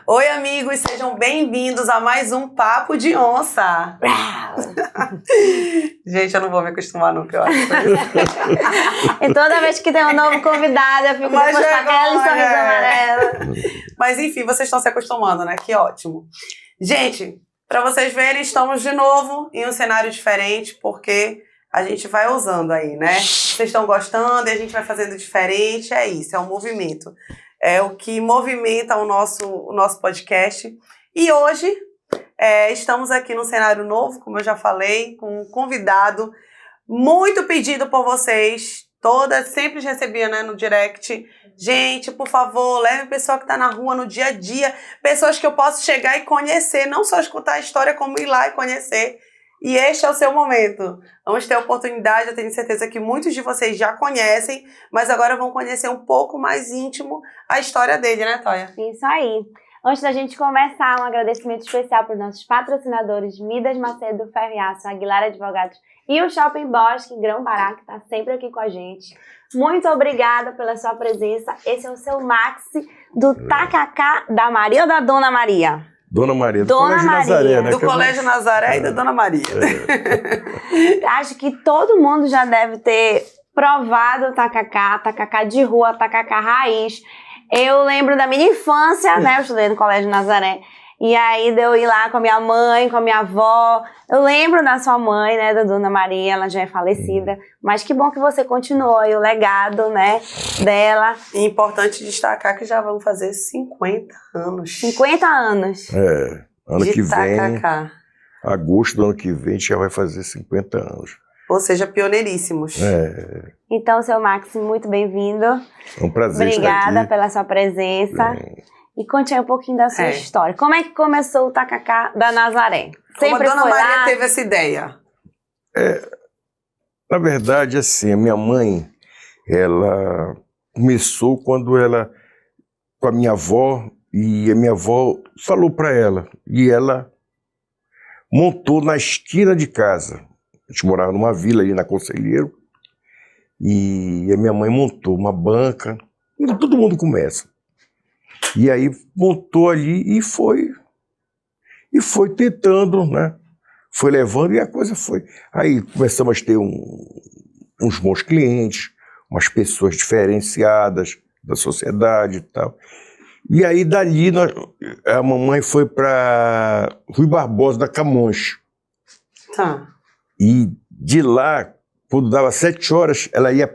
Oi, amigos, sejam bem-vindos a mais um Papo de Onça. Gente, eu não vou me acostumar nunca, eu acho. E toda vez que tem um novo convidado, eu fico depois com aquele sorriso amarelo. Mas enfim, vocês estão se acostumando, né? Que ótimo. Gente, para vocês verem, estamos de novo em um cenário diferente, porque a gente vai usando aí, né? Vocês estão gostando e a gente vai fazendo diferente, é isso, é um movimento. É o que movimenta o nosso podcast. E hoje estamos aqui num cenário novo, como eu já falei, com um convidado muito pedido por vocês. Sempre recebia, né, no direct. Gente, por favor, leve pessoa que está na rua no dia a dia, pessoas que eu posso chegar e conhecer, não só escutar a história, como ir lá e conhecer. E este é o seu momento. Vamos ter a oportunidade, eu tenho certeza que muitos de vocês já conhecem, mas agora vão conhecer um pouco mais íntimo a história dele, né, Toia? Isso aí. Antes da gente começar, um agradecimento especial para os nossos patrocinadores Midas Macedo, Ferro e Aço, Aguilar Advogados e o Shopping Bosque, em Grão-Pará, que está sempre aqui com a gente. Muito obrigada pela sua presença. Esse é o seu Maxi do Tacacá da Maria ou da Dona Maria? Dona Maria, do Dona Colégio Maria. Nazaré, né? Do Colégio Nazaré e da Dona Maria. Acho que todo mundo já deve ter provado o tacacá de rua, tacacá raiz. Eu lembro da minha infância, né? Eu estudei no Colégio Nazaré. E aí de eu ir lá com a minha mãe, com a minha avó. Eu lembro da sua mãe, né? Da Dona Maria, ela já é falecida. Mas que bom que você continuou aí o legado, né? Dela. E importante destacar que já vão fazer 50 anos. 50 anos. Ano que vem, tacacá. agosto do ano que vem, a gente já vai fazer 50 anos. Ou seja, pioneiríssimos. Então, seu Max, muito bem-vindo. É um prazer Obrigada estar aqui. pela sua presença. E conte aí um pouquinho da sua história. Como é que começou o tacacá da Nazaré? Sempre Como a Dona foi Maria lá? teve essa ideia? Na verdade, assim, a minha mãe, ela começou quando ela, com a minha avó, e a minha avó falou para ela, e ela montou na esquina de casa. A gente morava numa vila ali na Conselheiro, e a minha mãe montou uma banca, todo mundo começa. E aí montou ali e foi tentando, né? Foi levando e a coisa foi. Aí começamos a ter uns bons clientes, umas pessoas diferenciadas da sociedade e tal. E aí dali a mamãe foi para Rui Barbosa da Camões. Tá. E de lá, quando dava 7 horas, ela ia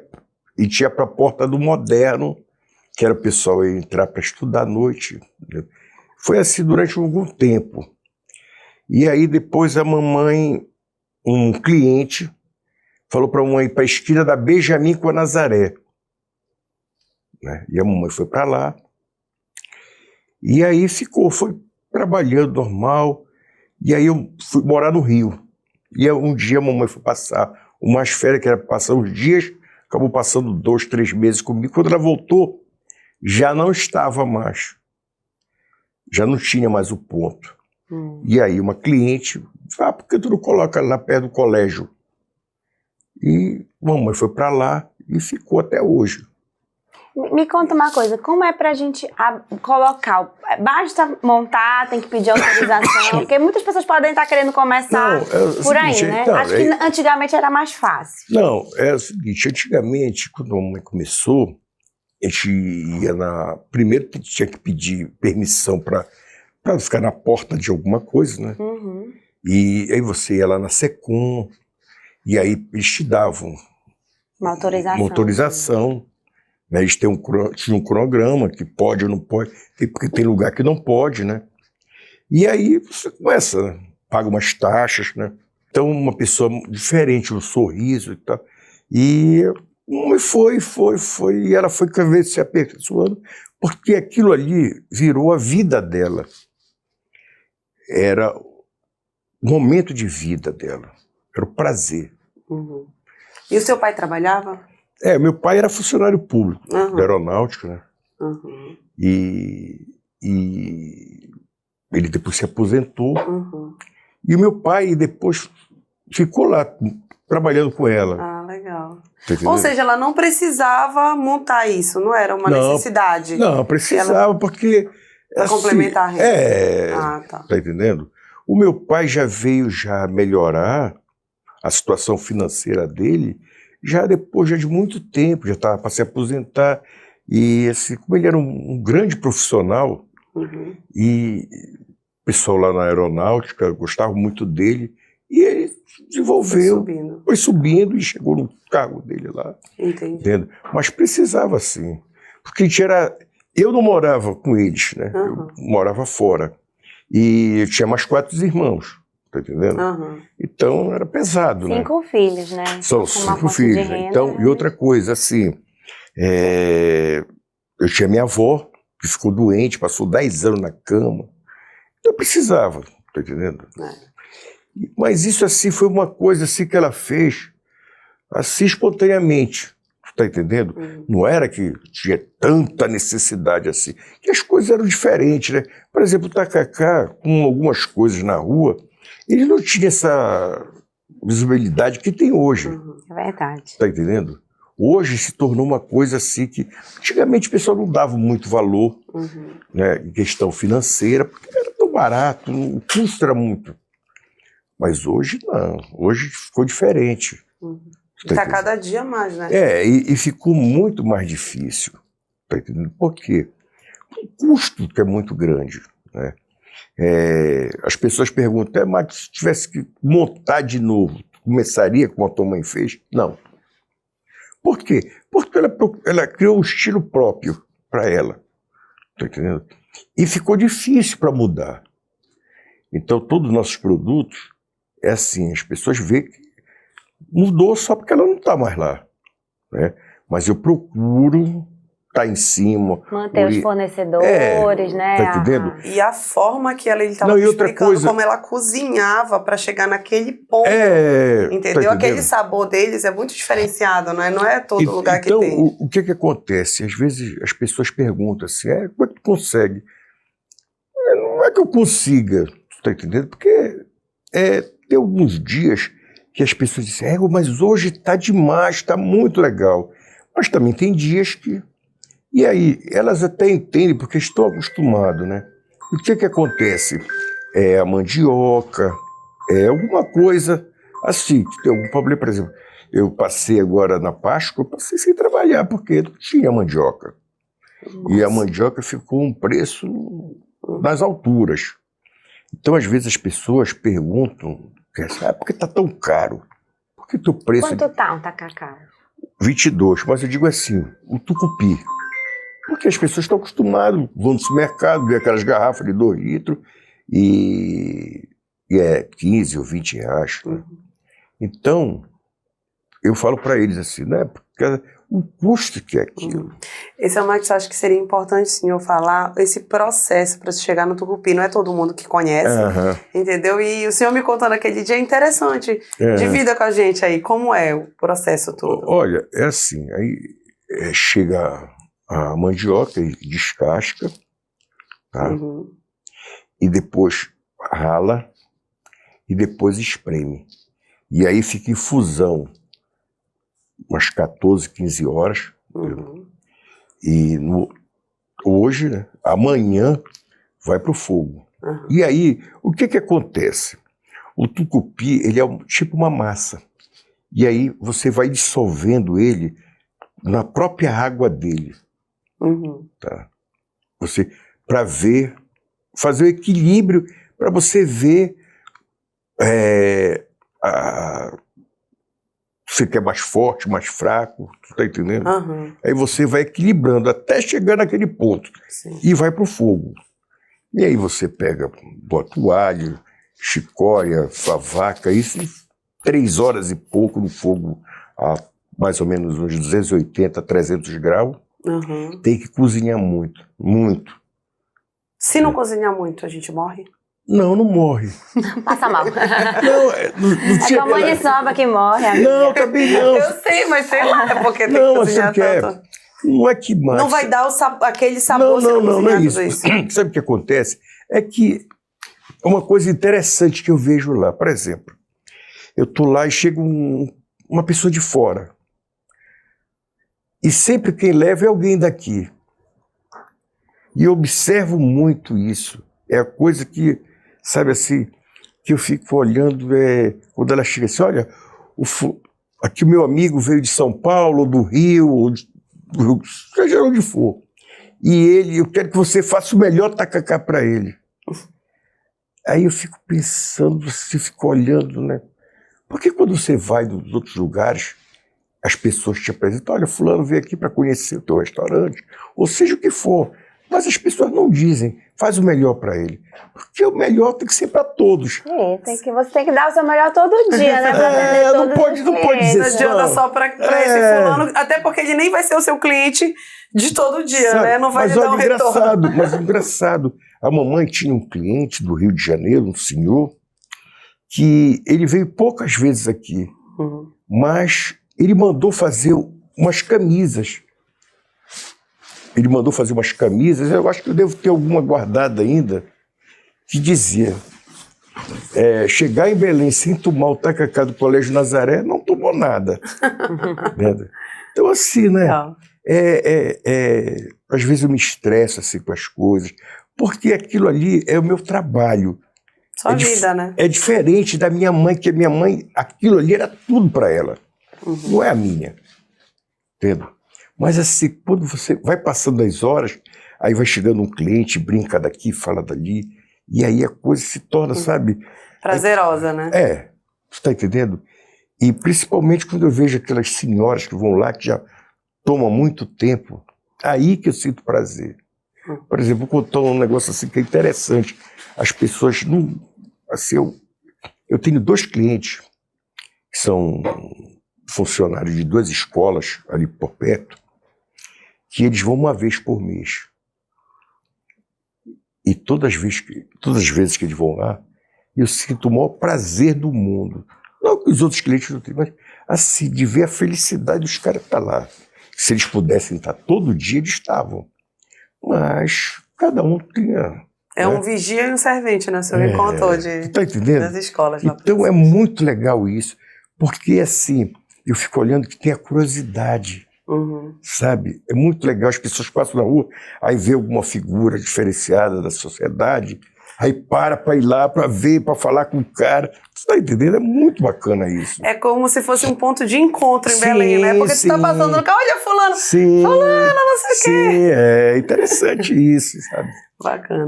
para a porta do Moderno, que era o pessoal ia entrar para estudar à noite. Foi assim durante algum tempo. E aí depois a mamãe, um cliente, falou para a mamãe ir para a esquina da Benjamin com a Nazaré. Né? E a mamãe foi para lá. E aí foi trabalhando normal. E aí eu fui morar no Rio. E um dia a mamãe foi passar umas férias, que era passar uns dias, acabou passando 2, 3 meses comigo. Quando ela voltou, já não estava mais. Já não tinha mais o ponto. E aí uma cliente falou, por que tu não coloca lá perto do colégio? E a mamãe foi para lá e ficou até hoje. Me conta uma coisa, como é pra gente colocar? Basta montar, tem que pedir autorização, porque muitas pessoas podem estar querendo começar por aí, né? Acho que antigamente era mais fácil. Não, é o seguinte, antigamente, quando a mamãe começou, a gente ia primeiro tinha que pedir permissão para ficar na porta de alguma coisa, né? E aí você ia lá na Secom, e aí eles te davam uma autorização. Né? Eles tinham um cronograma que pode ou não pode, porque tem lugar que não pode, né? E aí você começa, né? Paga umas taxas, né? Então uma pessoa diferente, um sorriso e tal. E e ela foi cada vez se aperfeiçoando, porque aquilo ali virou a vida dela. Era o momento de vida dela, era o prazer. E o seu pai trabalhava? Meu pai era funcionário público da aeronáutica, né? E ele depois se aposentou. E o meu pai depois ficou lá, trabalhando com ela. Ah, legal. Ou seja, ela não precisava montar isso, não era uma necessidade. Não, precisava, porque Pra complementar a renda. É, tá. tá entendendo? O meu pai já veio já melhorar a situação financeira dele, já depois de muito tempo, já estava para se aposentar. E assim, como ele era um grande profissional, Uhum. e o pessoal lá na aeronáutica gostava muito dele, e ele desenvolveu, foi subindo e chegou no cargo dele lá. Entendi. Entendeu? Mas precisava sim, porque eu não morava com eles, né? Uhum. Eu morava fora. E eu tinha mais 4 irmãos, tá entendendo? Uhum. Então era pesado, 5 filhos, né? São Com uma 5 fonte de filhos. Né? renda, Então, né? e outra coisa, assim, eu tinha minha avó, que ficou doente, passou 10 anos na cama. Eu precisava, tá entendendo? Mas isso, assim, foi uma coisa assim que ela fez, assim, espontaneamente. Tá entendendo? Não era que tinha tanta necessidade assim. Que as coisas eram diferentes, né? Por exemplo, o tacacá, com algumas coisas na rua, ele não tinha essa visibilidade que tem hoje. É verdade. Tá entendendo? Hoje se tornou uma coisa assim que... Antigamente o pessoal não dava muito valor, né, em questão financeira, porque era tão barato, o custo era muito. Mas hoje não. Hoje ficou diferente. Tá cada dia mais, né? E ficou muito mais difícil, tá entendendo? Por quê? O custo que é muito grande, né? As pessoas perguntam, mas se tivesse que montar de novo, começaria como a tua mãe fez? Não. Por quê? Porque ela criou um estilo próprio para ela, tá entendendo? E ficou difícil para mudar. Então, todos os nossos produtos, é assim, as pessoas veem que mudou só porque ela não está mais lá, né? Mas eu procuro estar em cima. Manter os fornecedores, né? Tá entendendo? E a forma que ele estava explicando, como ela cozinhava para chegar naquele ponto. Entendeu? Tá aquele sabor deles é muito diferenciado, né? Não é todo lugar que tem. Então, o que acontece? Às vezes as pessoas perguntam assim, como é que tu consegue? Não é que eu consiga, tá entendendo? Porque tem alguns dias que as pessoas dizem, mas hoje tá demais, tá muito legal. Mas também tem dias que... E aí, elas até entendem, porque estão acostumadas, né? O que acontece? A mandioca, alguma coisa assim, que tem algum problema. Por exemplo, eu passei agora na Páscoa, eu passei sem trabalhar, porque não tinha mandioca. Nossa. E a mandioca ficou um preço nas alturas. Então, às vezes, as pessoas perguntam, por que tá tão caro? Por que teu preço... Quanto tá um tacacá? 22, mas eu digo assim, o tucupi. Porque as pessoas estão acostumadas, vão no supermercado, ver aquelas garrafas de 2 litros e é 15 ou 20 reais. Né? Então, eu falo para eles assim, né? Porque o custo que é aquilo. Esse é uma que eu acho que seria importante, sim, eu falar, esse processo para se chegar no tucupi. Não é todo mundo que conhece, entendeu? E o senhor me contando aquele dia é interessante. Divida com a gente aí, como é o processo todo? Olha, é assim, aí chega a mandioca e descasca, tá? E depois rala e depois espreme. E aí fica em infusão umas 14, 15 horas. E hoje, né, amanhã, vai para o fogo. E aí, o que acontece? O tucupi, ele é tipo uma massa. E aí você vai dissolvendo ele na própria água dele. Tá? Para ver, fazer o equilíbrio, para você ver você quer mais forte, mais fraco, tu tá entendendo? Aí você vai equilibrando até chegar naquele ponto. E vai pro fogo. E aí você bota o alho, chicória, favaca, isso em 3 horas e pouco no fogo, a mais ou menos uns 280, 300 graus. Tem que cozinhar muito, muito. Se não cozinhar muito, a gente morre? Não morre. Passa mal. Não tinha... É como a sobra que morre, amiga. Não, também não. Eu sei, mas sei lá, é porque tem que cozinhar tanto. Não é que mais. Não vai dar aquele sabor. Não é isso. Sabe o que acontece? É que é uma coisa interessante que eu vejo lá. Por exemplo, eu tô lá e chega uma pessoa de fora. E sempre quem leva é alguém daqui. E eu observo muito isso. É a coisa que, sabe assim, que eu fico olhando, quando ela chega assim, olha, aqui o meu amigo veio de São Paulo, do Rio, seja onde for. E eu quero que você faça o melhor tacacá para ele. Aí eu fico pensando, você fica olhando, né? Porque quando você vai nos outros lugares, as pessoas te apresentam, olha, fulano veio aqui para conhecer o teu restaurante, ou seja o que for. Mas as pessoas não dizem, faz o melhor para ele. Porque o melhor tem que ser para todos. Você tem que dar o seu melhor todo dia, né? Não pode dizer não adianta só para esse fulano, até porque ele nem vai ser o seu cliente de todo dia, sabe, né? Não vai lhe dar um retorno. Mas engraçado, a mamãe tinha um cliente do Rio de Janeiro, um senhor, que ele veio poucas vezes aqui, mas ele mandou fazer umas camisas. Eu acho que eu devo ter alguma guardada ainda, que dizia, chegar em Belém sem tomar o tacacá do Colégio Nazaré, não tomou nada. Então assim, né? Às vezes eu me estresso assim, com as coisas, porque aquilo ali é o meu trabalho. Sua vida, né? É diferente da minha mãe, que a minha mãe, aquilo ali era tudo para ela. Não é a minha. Entendeu? Mas assim, quando você vai passando as horas, aí vai chegando um cliente, brinca daqui, fala dali, e aí a coisa se torna, sabe? Prazerosa, né? Você tá entendendo? E principalmente quando eu vejo aquelas senhoras que vão lá, que já tomam muito tempo, aí que eu sinto prazer. Por exemplo, vou contar um negócio assim que é interessante. As pessoas não... Assim, eu tenho 2 clientes que são funcionários de 2 escolas ali por perto, que eles vão uma vez por mês. E todas as vezes que eles vão lá, eu sinto o maior prazer do mundo. Não que os outros clientes não tenham, mas assim, de ver a felicidade dos caras estar lá. Se eles pudessem estar todo dia, eles estavam. Mas cada um tinha... um vigia e um servente, né? O senhor me contou tá entendendo? Das escolas. Então é muito legal isso, porque assim, eu fico olhando que tem a curiosidade, sabe? É muito legal, as pessoas passam na rua, aí vê alguma figura diferenciada da sociedade, aí para ir lá para ver, para falar com o cara. Você tá entendendo? É muito bacana isso. É como se fosse um ponto de encontro em Belém, né? Porque você tá passando no carro, olha fulano, não sei o quê. Sim, é interessante isso, sabe? Bacana.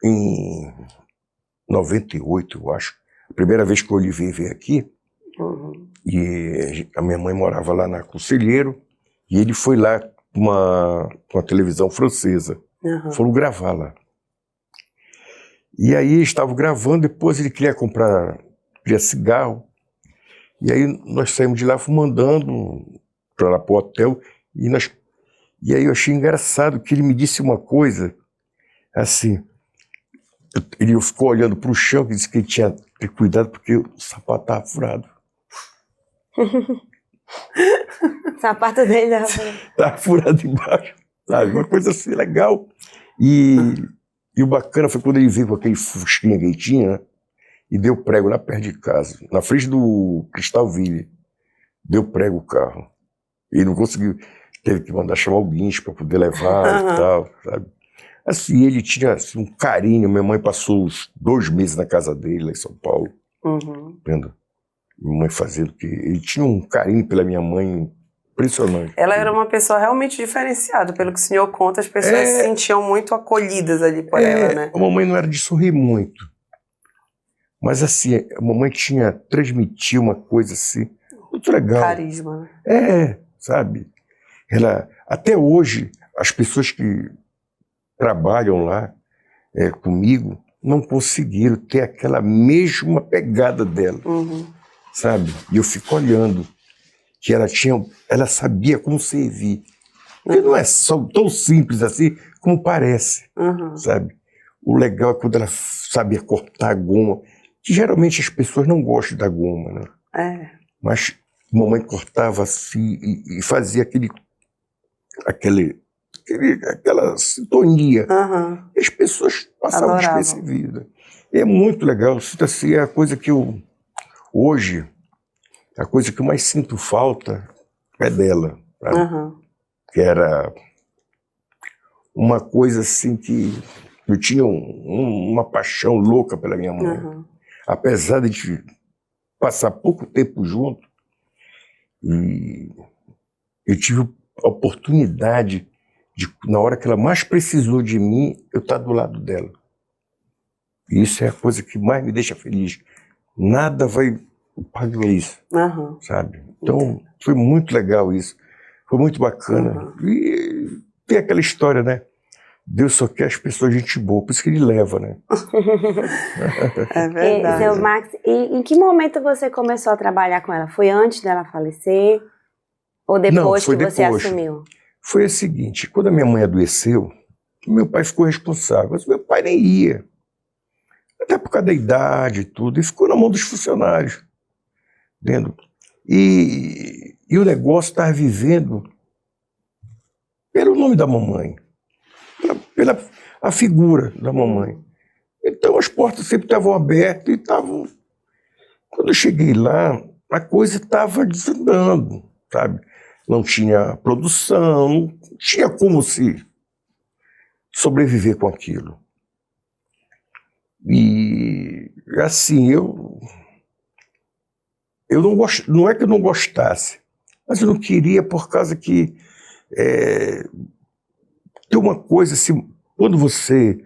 Em 98, eu acho, a primeira vez que o Olivier veio aqui, e a minha mãe morava lá na Conselheiro, e ele foi lá com uma televisão francesa. Foram gravar lá. E aí estavam gravando, depois ele queria cigarro, e aí nós saímos de lá, fomos andando para lá pro hotel, e aí eu achei engraçado que ele me disse uma coisa, assim, ele ficou olhando para o chão, que disse que ele tinha que ter cuidado porque o sapato estava furado. O sapato dele estava furado embaixo, sabe? Uma coisa assim, legal. E o bacana foi quando ele veio com aquele fusquinha que ele tinha, né? E deu prego lá perto de casa, na frente do Cristalville. Deu prego o carro. E não conseguiu, teve que mandar chamar o guincho para poder levar e tal, sabe? Assim, ele tinha assim, um carinho. Minha mãe passou uns 2 meses na casa dele, lá em São Paulo. Vendo? Minha mãe fazendo que... Ele tinha um carinho pela minha mãe impressionante. Ela era uma pessoa realmente diferenciada. Pelo que o senhor conta, as pessoas se sentiam muito acolhidas ali por ela, né? A mamãe não era de sorrir muito. Mas assim, a mamãe transmitia uma coisa assim, muito legal. Carisma, né? Sabe? Ela, até hoje, as pessoas que trabalham lá comigo não conseguiram ter aquela mesma pegada dela, sabe? E eu fico olhando que ela sabia como servir. Porque não é tão simples assim como parece, sabe? O legal é quando ela sabia cortar a goma, que geralmente as pessoas não gostam da goma, né? Mas a mamãe cortava assim e fazia aquela sintonia. E as pessoas passavam despercebidas. É muito legal. Assim, é a coisa que hoje, a coisa que eu mais sinto falta é dela. Que era uma coisa assim que eu tinha uma paixão louca pela minha mãe. Uhum. Apesar de passar pouco tempo junto, e eu tive a oportunidade de, na hora que ela mais precisou de mim, eu estar do lado dela. E isso é a coisa que mais me deixa feliz. Nada vai pagar isso, Uhum. sabe? Então, foi muito legal isso. Foi muito bacana. Uhum. E tem aquela história, né? Deus só quer as pessoas gente boa, por isso que ele leva, né? É verdade. Seu Max, em que momento você começou a trabalhar com ela? Foi antes dela falecer? Ou depois Não, que foi você depois. assumiu? Foi o seguinte, quando a minha mãe adoeceu, meu pai ficou responsável, mas meu pai nem ia. Até por causa da idade e tudo, e ficou na mão dos funcionários. Entendeu? E o negócio estava vivendo pelo nome da mamãe, pela a figura da mamãe. Então as portas sempre estavam abertas e estavam... Quando eu cheguei lá, a coisa estava desandando, sabe? Não tinha produção, não tinha como se sobreviver com aquilo. E assim, eu não gosto, não é que eu não gostasse, mas eu não queria por causa que tem uma coisa assim, quando você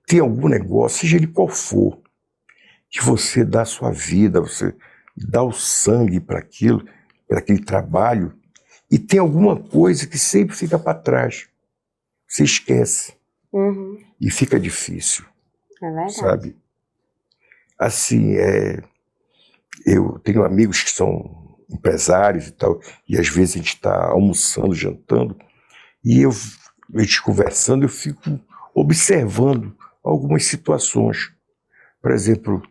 tem algum negócio, seja ele qual for, que você dá a sua vida, você dá o sangue para aquilo, para aquele trabalho, e tem alguma coisa que sempre fica para trás. Você esquece. Uhum. E fica difícil, É verdade. sabe? Assim, eu tenho amigos que são empresários e tal, e às vezes a gente está almoçando, jantando, e a gente conversando, eu fico observando algumas situações. Por exemplo,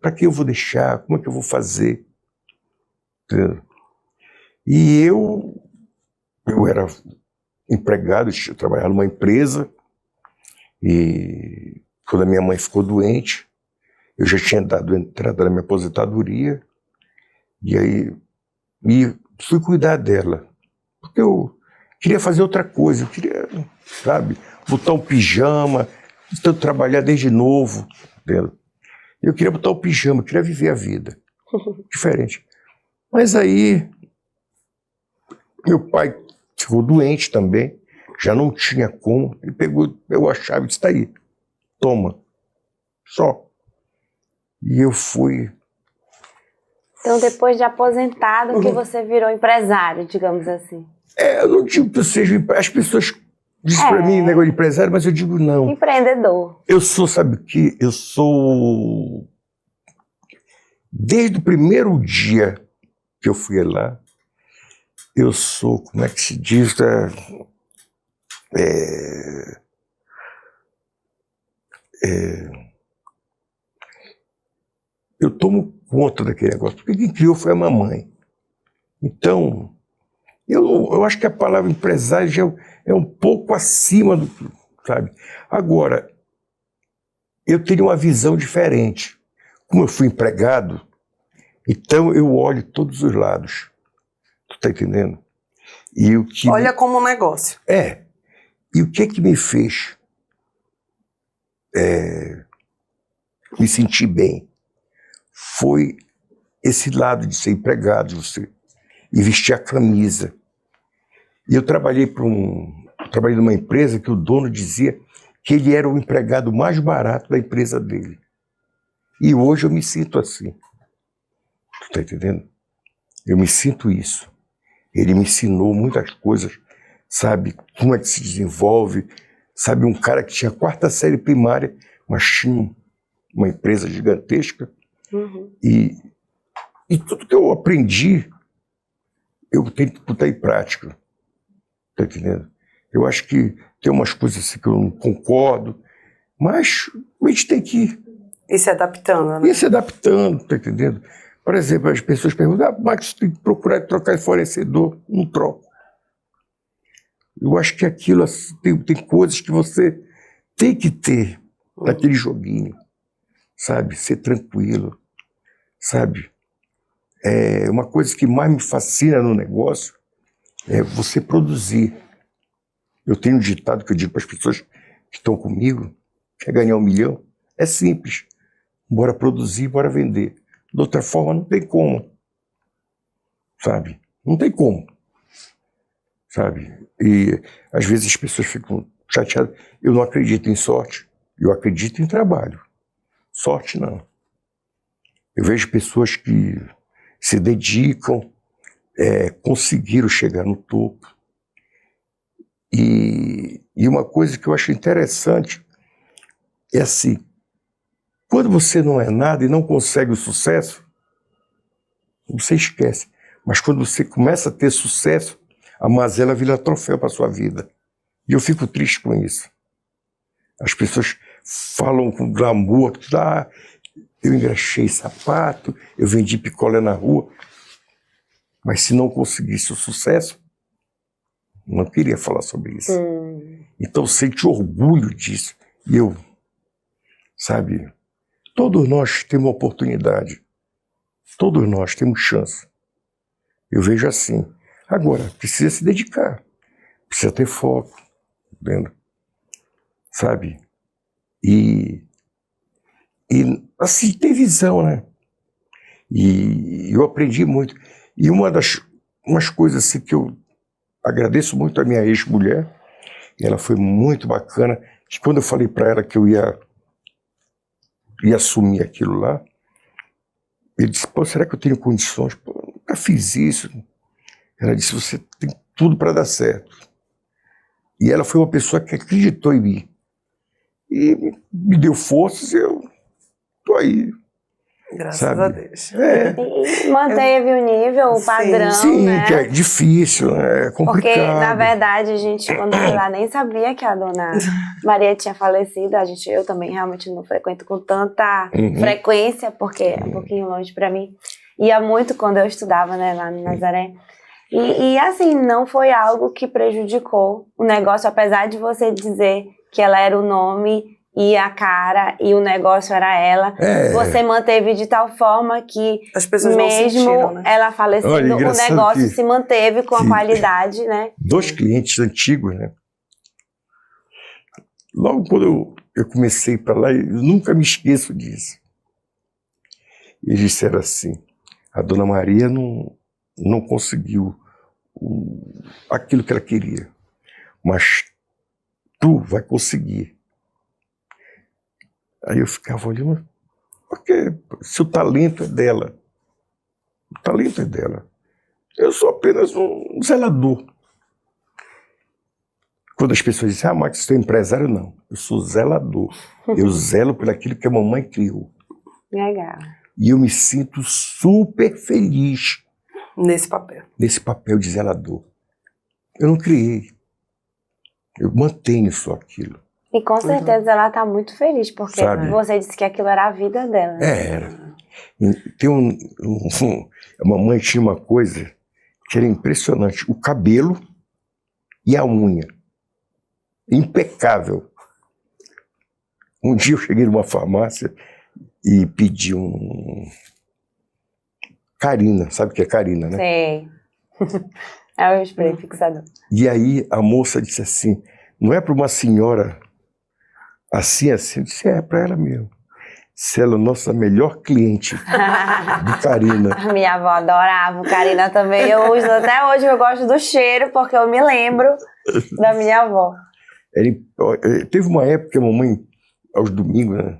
para que eu vou deixar? Como é que eu vou fazer? Entendeu? E eu era empregado, eu trabalhava numa empresa, e quando a minha mãe ficou doente, eu já tinha dado entrada na minha aposentadoria, e aí fui cuidar dela, porque eu queria fazer outra coisa, eu queria, sabe, botar um pijama, então trabalhar desde novo, entendeu? Eu queria botar o pijama, eu queria viver a vida, diferente. Mas aí, meu pai ficou doente também, já não tinha como, ele pegou a chave e disse, tá aí, toma, só. E eu fui... Então, depois de aposentado, que você virou empresário, digamos assim. Eu não digo que eu seja... As pessoas dizem pra mim negócio de empresário, mas eu digo não. Empreendedor. Eu sou, sabe o que? Eu sou... Desde o primeiro dia que eu fui lá, eu sou, como é que se diz? Eu tomo conta daquele negócio, porque quem criou foi a mamãe. Então, eu acho que a palavra empresário já é um pouco acima do que, sabe? Agora, eu tenho uma visão diferente. Como eu fui empregado, então eu olho todos os lados. Tu tá entendendo? E o que Olha como um negócio. E o que me fez me sentir bem foi esse lado de ser empregado, e vestir a camisa. E eu trabalhei numa empresa que o dono dizia que ele era o empregado mais barato da empresa dele. E hoje eu me sinto assim. Tu tá entendendo? Eu me sinto isso. Ele me ensinou muitas coisas, sabe? Como é que se desenvolve. Sabe, um cara que tinha 4ª série primária, mas tinha uma empresa gigantesca. Uhum. E tudo que eu aprendi, eu tenho que botar em prática. Tá entendendo? Eu acho que tem umas coisas assim que eu não concordo, mas a gente tem que ir se adaptando, né? Ir se adaptando, tá entendendo? Por exemplo, as pessoas perguntam, mas tem que procurar trocar de fornecedor. Não troco. Eu acho que aquilo, tem coisas que você tem que ter naquele joguinho, sabe? Ser tranquilo, sabe? Uma coisa que mais me fascina no negócio é você produzir. Eu tenho um ditado que eu digo para as pessoas que estão comigo, quer ganhar 1 milhão? É simples. Bora produzir, bora vender. De outra forma, não tem como. Sabe? Não tem como. Sabe? E às vezes as pessoas ficam chateadas. Eu não acredito em sorte. Eu acredito em trabalho. Sorte não. Eu vejo pessoas que se dedicam, conseguiram chegar no topo. E uma coisa que eu acho interessante é assim, quando você não é nada e não consegue o sucesso, você esquece. Mas quando você começa a ter sucesso, a mazela vira troféu para a sua vida. E eu fico triste com isso. As pessoas falam com glamour, eu engraxei sapato, eu vendi picolé na rua. Mas se não conseguisse o sucesso, não queria falar sobre isso. Então sente orgulho disso. E eu, sabe, todos nós temos oportunidade. Todos nós temos chance. Eu vejo assim. Agora, precisa se dedicar. Precisa ter foco. Entendeu? Sabe? E assim, ter visão, né? E eu aprendi muito. E umas coisas assim que eu agradeço muito a minha ex-mulher, e ela foi muito bacana, que quando eu falei para ela que eu ia assumir aquilo lá, ele disse, pô, será que eu tenho condições? Pô, eu nunca fiz isso. Ela disse, você tem tudo para dar certo. E ela foi uma pessoa que acreditou em mim. E me deu forças e eu tô aí. Graças sabe? a Deus. E manteve o nível, o padrão, sim, né? que é difícil, é complicado. Porque, na verdade, a gente, quando foi lá, nem sabia que a dona Maria tinha falecido. Eu também realmente não frequento com tanta frequência, porque é um pouquinho longe pra mim. Ia muito quando eu estudava, né, lá em Nazaré. E assim, não foi algo que prejudicou o negócio, apesar de você dizer que ela era o nome e a cara e o negócio era ela. Você manteve de tal forma que as pessoas mesmo não sentiram, né? ela falecendo, Olha, o negócio se manteve com a qualidade, né? 2 clientes antigos, né? Logo quando eu comecei para lá, eu nunca me esqueço disso. Eles disseram assim, a dona Maria não conseguiu aquilo que ela queria, mas tu vai conseguir. Aí eu ficava olhando, porque se o talento é dela, o talento é dela. Eu sou apenas um zelador. Quando as pessoas dizem, Max, você é empresário? Não, eu sou zelador. Eu zelo por aquilo que a mamãe criou. Legal. E eu me sinto super feliz Nesse papel. Nesse papel de zelador. Eu não criei. Eu mantenho só aquilo. E com certeza ela tá muito feliz, porque Sabe? você disse que aquilo era a vida dela. Era. Tem a mamãe tinha uma coisa que era impressionante. O cabelo e a unha. Impecável. Um dia eu cheguei numa farmácia e pedi Carina. Sabe o que é Carina, né? Sei. É o spray fixador. E aí a moça disse assim, não é para uma senhora assim? Eu disse, é para ela mesmo. Se ela é a nossa melhor cliente de Carina. A minha avó adorava o Carina também. Eu uso até hoje, eu gosto do cheiro, porque eu me lembro da minha avó. Teve uma época que a mamãe, aos domingos, né,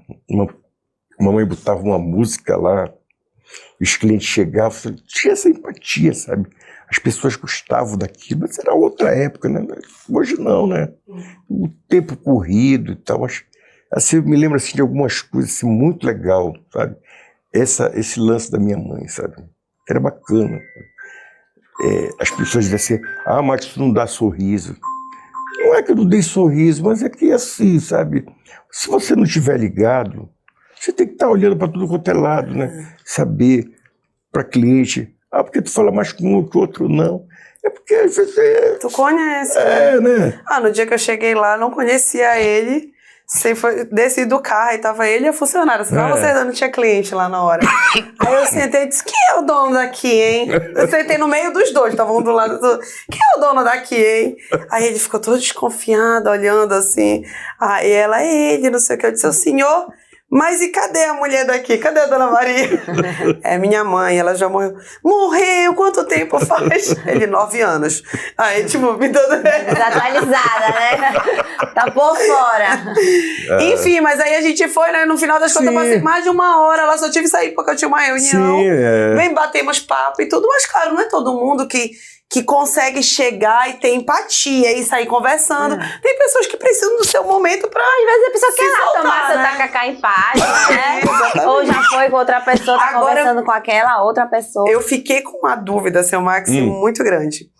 a mamãe botava uma música lá, os clientes chegavam, tinha essa empatia, sabe? As pessoas gostavam daquilo, mas era outra época, né? Hoje não, né? O tempo corrido e tal, mas assim, eu me lembro assim, de algumas coisas assim, muito legal, sabe? Esse lance da minha mãe, sabe? Era bacana. As pessoas diziam assim, mas tu não dá sorriso. Não é que eu não dei sorriso, mas é que assim, sabe? Se você não estiver ligado, você tem que estar olhando para tudo quanto é lado, né? Saber para cliente, porque tu fala mais com um que o outro não. É porque às vezes Tu conhece, né? no dia que eu cheguei lá, não conhecia ele. Desci do carro e tava ele e a funcionária. Você não tinha cliente lá na hora. Aí eu sentei e disse, quem é o dono daqui, hein? Eu sentei no meio dos dois, tava um do lado do outro. Quem é o dono daqui, hein? Aí ele ficou todo desconfiado, olhando assim. Aí ela, ele, não sei o que. Eu disse, o senhor... Mas e cadê a mulher daqui? Cadê a Dona Maria? É minha mãe, ela já morreu. Morreu? Quanto tempo faz? Ele, 9 anos. Aí, tipo, me dando... Desatualizada, né? Tá por fora. Enfim, mas aí a gente foi, né? No final das contas, eu passei mais de 1 hora. Ela só tive que sair porque eu tinha uma reunião. Sim, Vem batemos papo e tudo. Mas, claro, não é todo mundo que consegue chegar e ter empatia e sair conversando. Tem pessoas que precisam do seu momento pra... Às vezes a pessoa se quer lá soltar, tomar seu né? tacacá em paz, né? Exatamente. Ou já foi com outra pessoa, tá Agora, conversando com aquela outra pessoa. Eu fiquei com uma dúvida, seu Max, muito grande.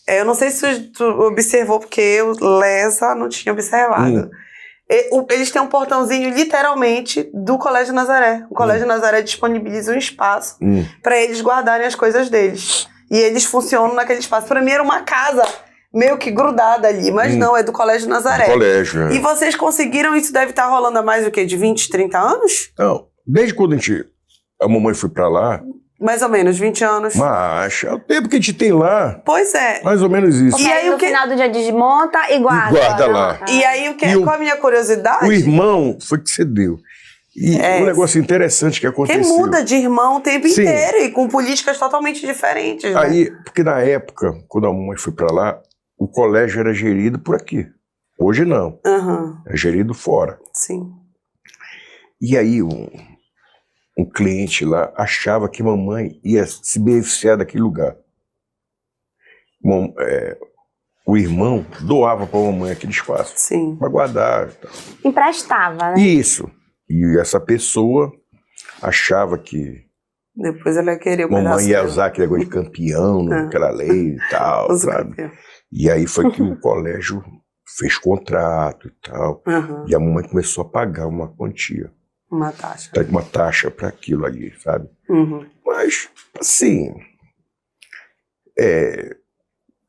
Eu não sei se tu observou, porque eu, Lesa, não tinha observado. Eles têm um portãozinho, literalmente, do Colégio Nazaré. O Colégio Nazaré disponibiliza um espaço para eles guardarem as coisas deles. E eles funcionam naquele espaço. Para mim era uma casa meio que grudada ali, mas não, é do Colégio Nazaré. Colégio, E vocês conseguiram, isso deve estar rolando há mais o quê? De 20, 30 anos? Não, desde quando a mamãe foi pra lá, Mais ou menos, 20 anos. mas é o tempo que a gente tem lá, Pois é. mais ou menos isso. E aí no final do dia desmonta e guarda. E guarda lá. E aí, qual a minha curiosidade? O irmão foi que cedeu. E um negócio interessante que aconteceu. Porque muda de irmão o tempo Sim. inteiro e com políticas totalmente diferentes. Né? Aí, porque na época, quando a mamãe foi pra lá, o colégio era gerido por aqui. Hoje não. É gerido fora. Sim. E aí um cliente lá achava que mamãe ia se beneficiar daquele lugar. O irmão doava para a mamãe aquele espaço. Sim. Para guardar. Emprestava, né? Isso. E essa pessoa achava que Depois ela ia querer o mamãe pedaço ia dela. usar aquele negócio de campeão, naquela lei e tal, Usa sabe? campeão. E aí foi que o colégio fez contrato e tal. E a mamãe começou a pagar uma quantia. Uma taxa. Uma taxa para aquilo ali, sabe? Mas, assim,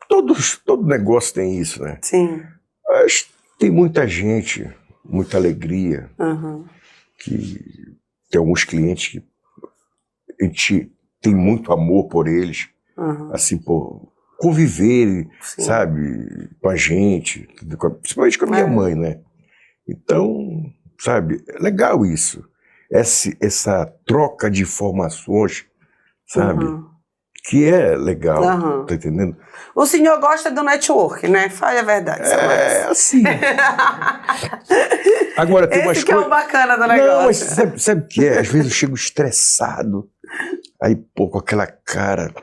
todo negócio tem isso, né? Sim. Mas tem muita gente, muita alegria, que tem alguns clientes que a gente tem muito amor por eles, assim, por conviver, sabe, com a gente, principalmente com a minha mãe, né? Então, sabe, é legal isso. Essa troca de informações, sabe? Que é legal, tá entendendo? O senhor gosta do network, né? Fale a verdade. Assim. Agora tem umas Esse que é o bacana do negócio. Não, mas sabe o que é? Às vezes eu chego estressado, aí, pô, com aquela cara,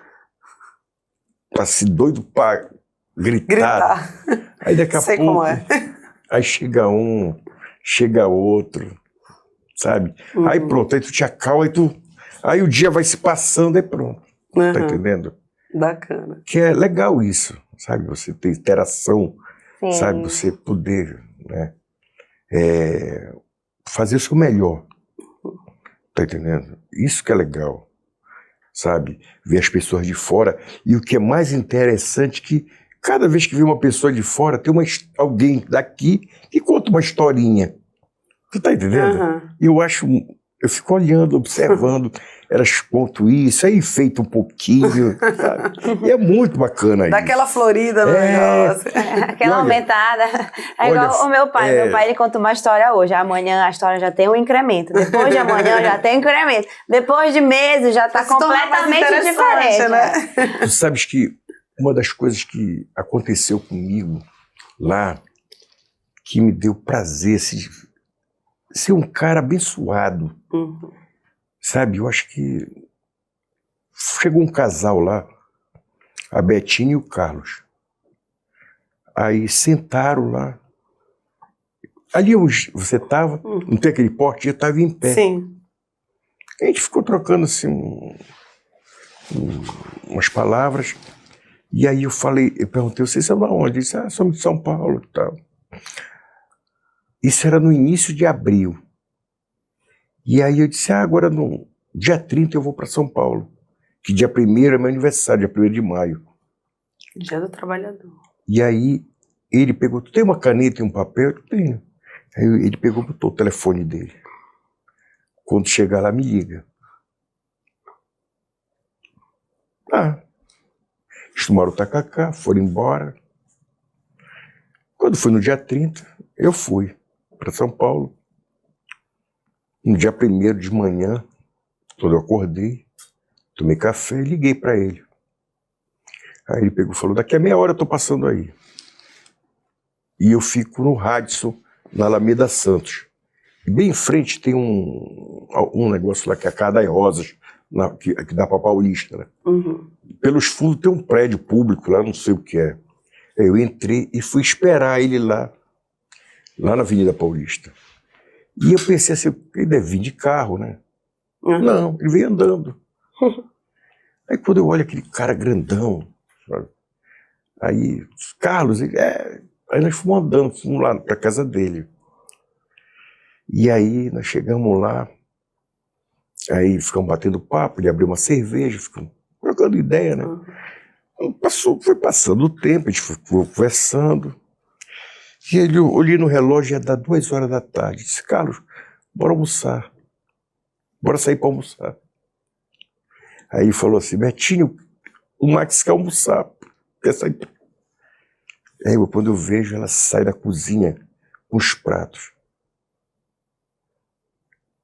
assim, doido pra gritar. Aí daqui a Sei pouco, como é. aí chega outro, sabe? Aí pronto, aí tu te acalma, aí o dia vai se passando, aí pronto. Tá entendendo? Bacana. Que é legal isso, sabe? Você ter interação, Sim. sabe? Você poder, né? Fazer o seu melhor. Tá entendendo? Isso que é legal, sabe? Ver as pessoas de fora. E o que é mais interessante é que cada vez que vê uma pessoa de fora, tem alguém daqui que conta uma historinha. Tu tá entendendo? E eu fico olhando, observando, elas contam isso, aí enfeita um pouquinho, sabe? E é muito bacana isso. Daquela florida no negócio. Aquela aumentada. É igual o meu pai. Meu pai, ele conta uma história hoje. Amanhã a história já tem um incremento. Depois de amanhã já tem um incremento. Depois de meses já está completamente diferente. Né? Tu sabes que uma das coisas que aconteceu comigo lá, que me deu prazer, ser um cara abençoado, sabe? Eu acho que chegou um casal lá, a Betinha e o Carlos. Aí sentaram lá. Ali onde você estava, não tem aquele porte, eu estava em pé. Sim. A gente ficou trocando assim umas palavras. E aí eu perguntei, vocês são de onde? Ele disse, somos de São Paulo e tal. Isso era no início de abril. E aí eu disse, agora no dia 30 eu vou para São Paulo. Que dia 1º é meu aniversário, dia 1º de maio. Dia do Trabalhador. E aí ele pegou, tu tem uma caneta e um papel? Eu tenho. Aí ele pegou e botou o telefone dele. Quando chegar lá, me liga. Eles tomaram o tacacá, foram embora. Quando foi no dia 30, eu fui para São Paulo. No dia 1º de manhã, quando eu acordei, tomei café e liguei para ele. Aí ele pegou e falou, daqui a meia hora eu tô passando aí. E eu fico no Radisson, na Alameda Santos. E bem em frente tem um negócio lá que é a Casa das Rosas, que dá pra Paulista, né? Uhum. Pelos fundos tem um prédio público lá, não sei o que é. Aí eu entrei e fui esperar ele lá na Avenida Paulista. E eu pensei assim, ele deve vir de carro, né? Uhum. Não, ele veio andando. Aí quando eu olho aquele cara grandão, sabe? Aí, Carlos, aí nós fomos andando, fomos lá pra casa dele. E aí nós chegamos lá, aí ficamos batendo papo, ele abriu uma cerveja, ficamos trocando ideia, né? Foi passando o tempo, a gente foi conversando. E ele, eu olhei no relógio, ia dar 2 horas da tarde. Disse, Carlos, bora almoçar. Bora sair para almoçar. Aí ele falou assim, Betinho, o Max quer almoçar. Quer sair? Aí quando eu vejo, ela sai da cozinha com os pratos.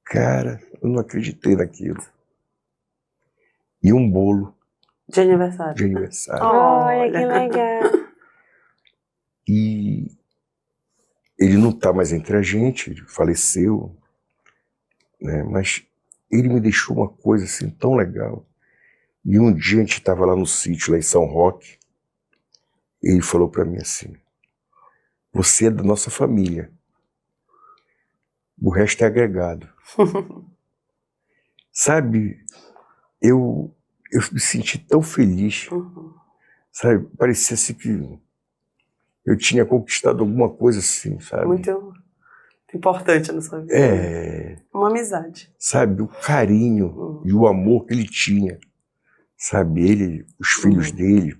Cara, eu não acreditei naquilo. E um bolo De aniversário. de aniversário. Olha, que legal. E ele não está mais entre a gente, ele faleceu, né? Mas ele me deixou uma coisa assim tão legal. E um dia a gente estava lá no sítio, lá em São Roque, e ele falou para mim assim, você é da nossa família, o resto é agregado. Sabe, eu me senti tão feliz, sabe, parecia assim que eu tinha conquistado alguma coisa assim, sabe? Muito importante na sua vida. Uma amizade. Sabe, o carinho e o amor que ele tinha, sabe, ele, os filhos dele.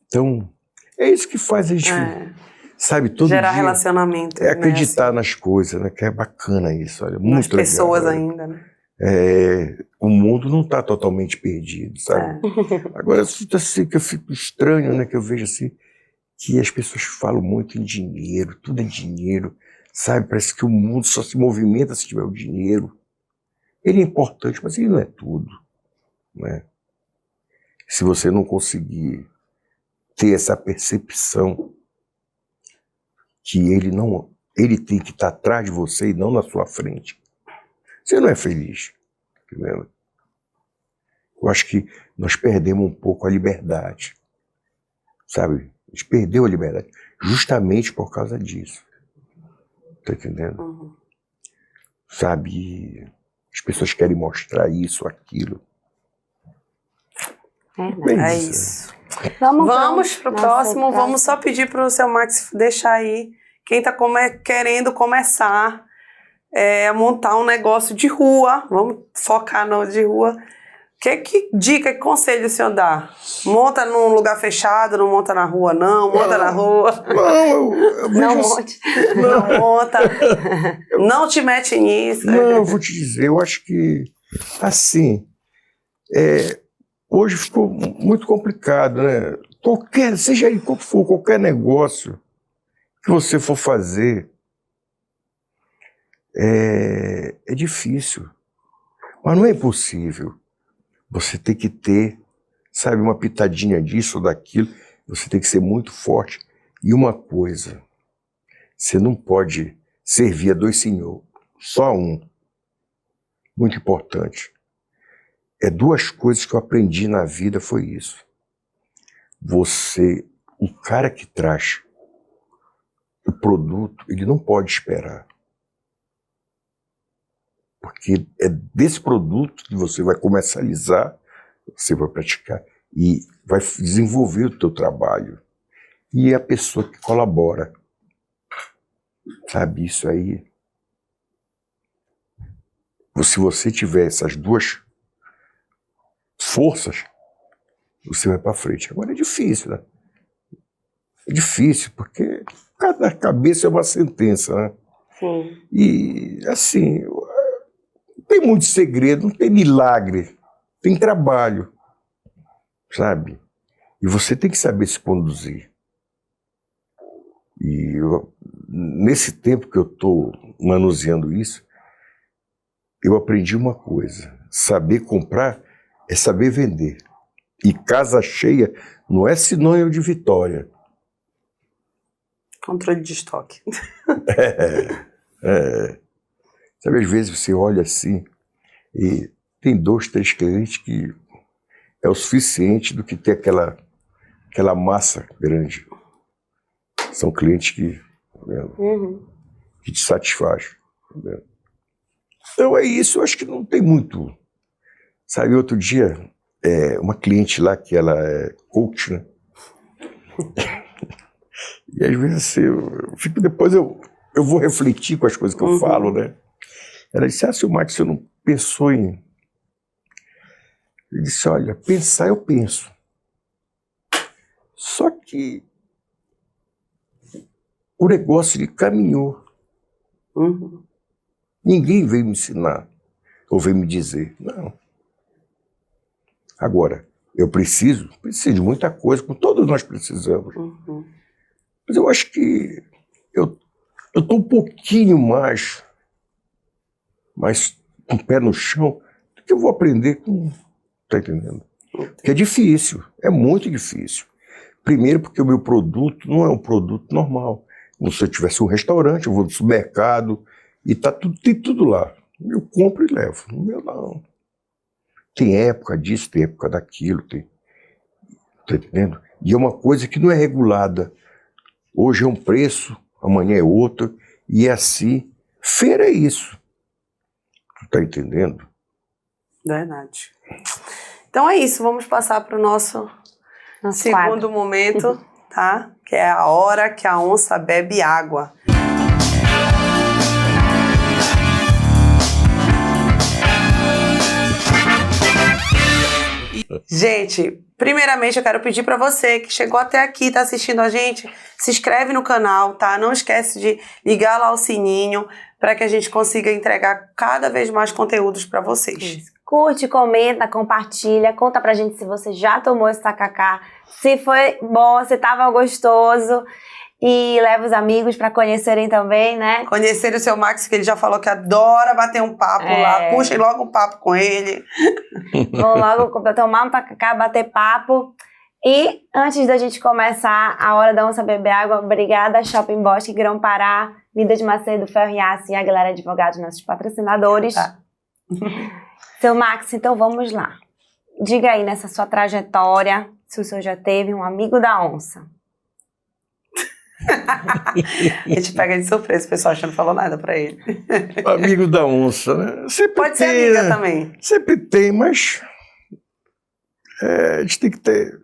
Então, é isso que faz a gente, sabe, todo gerar dia relacionamento. acreditar nas coisas, né, que é bacana isso, olha, muito nas legal. pessoas olha. ainda, né? O mundo não está totalmente perdido, sabe? Agora, assim, que eu fico estranho, né, que eu vejo assim, que as pessoas falam muito em dinheiro, tudo é dinheiro, sabe? Parece que o mundo só se movimenta se tiver o dinheiro. Ele é importante, mas ele não é tudo, né? Se você não conseguir ter essa percepção que ele tem que estar atrás de você e não na sua frente, você não é feliz, entendeu? Eu acho que nós perdemos um pouco a liberdade, sabe? A gente perdeu a liberdade justamente por causa disso. Tá entendendo? Sabe? As pessoas querem mostrar isso, aquilo. É isso. Vamos pro próximo. Vamos só pedir pro seu Max deixar aí quem tá querendo começar a montar um negócio de rua. Vamos focar no de rua. Que dica, que conselho o senhor dá? Monta num lugar fechado, não monta na rua, não. Monta na rua. Não monte. Não monta. Não te mete nisso. Não, eu vou te dizer, eu acho que, assim, hoje ficou muito complicado, né? Seja aí qual for, qualquer negócio que você for fazer, é difícil. Mas não é impossível. Você tem que ter, sabe, uma pitadinha disso ou daquilo. Você tem que ser muito forte. E uma coisa, você não pode servir a 2 senhores, só um. Muito importante. 2 coisas que eu aprendi na vida foi isso. O cara que traz o produto, ele não pode esperar. Porque é desse produto que você vai comercializar, você vai praticar e vai desenvolver o teu trabalho. E a pessoa que colabora, sabe, isso aí. Se você tiver essas 2 forças, você vai para frente. Agora é difícil, né? É difícil, porque cada cabeça é uma sentença, né? Sim. E, assim, não tem muito segredo, não tem milagre, tem trabalho, sabe? E você tem que saber se conduzir. E nesse tempo que eu estou manuseando isso, eu aprendi uma coisa: saber comprar é saber vender. E casa cheia não é sinônimo de vitória. Controle de estoque. Sabe, às vezes você olha assim e tem 2, 3 clientes que é o suficiente do que ter aquela massa grande. São clientes que, que te satisfazem. Né? Então é isso, eu acho que não tem muito. Sabe, outro dia, uma cliente lá que ela é coach, né? E às vezes assim, eu fico, depois eu vou refletir com as coisas que eu falo, né? Ela disse: seu Max, você não pensou em... Eu disse: olha, pensar eu penso. Só que o negócio ele caminhou. Ninguém veio me ensinar ou veio me dizer. Não. Agora, eu preciso de muita coisa, como todos nós precisamos. Mas eu acho que eu estou um pouquinho mais com o pé no chão do que eu vou aprender com... Tá entendendo? Porque é difícil, é muito difícil. Primeiro porque o meu produto não é um produto normal. Como se eu tivesse um restaurante, eu vou no supermercado e tem tudo lá. Eu compro e levo. O meu não. Tem época disso, tem época daquilo. Tá entendendo? E é uma coisa que não é regulada. Hoje é um preço, amanhã é outro, e é assim. Feira é isso. Tu tá entendendo? Verdade. Então é isso, vamos passar para o nosso segundo momento, tá? Que é a hora que a onça bebe água. Gente, primeiramente eu quero pedir para você que chegou até aqui, tá assistindo a gente, se inscreve no canal, tá? Não esquece de ligar lá o sininho para que a gente consiga entregar cada vez mais conteúdos para vocês. Isso. Curte, comenta, compartilha, conta pra gente se você já tomou esse tacacá, se foi bom, se tava gostoso, e leva os amigos pra conhecerem também, né? Conhecerem o seu Max, que ele já falou que adora bater um papo lá, puxem logo um papo com ele. Vamos logo tomar um tacacá, bater papo. E antes da gente começar a hora da onça beber água, obrigada Shopping Bosque, Grão Pará, Vida de Macedo, Ferro e Aço e a Galera Advogados, nossos patrocinadores. Tá. Seu Max, então vamos lá. Diga aí nessa sua trajetória se o senhor já teve um amigo da onça. A gente pega de surpresa, o pessoal achando que não falou nada pra ele. Amigo da onça, né? Sempre pode tem, ser amiga também. Sempre tem, mas a gente tem que ter,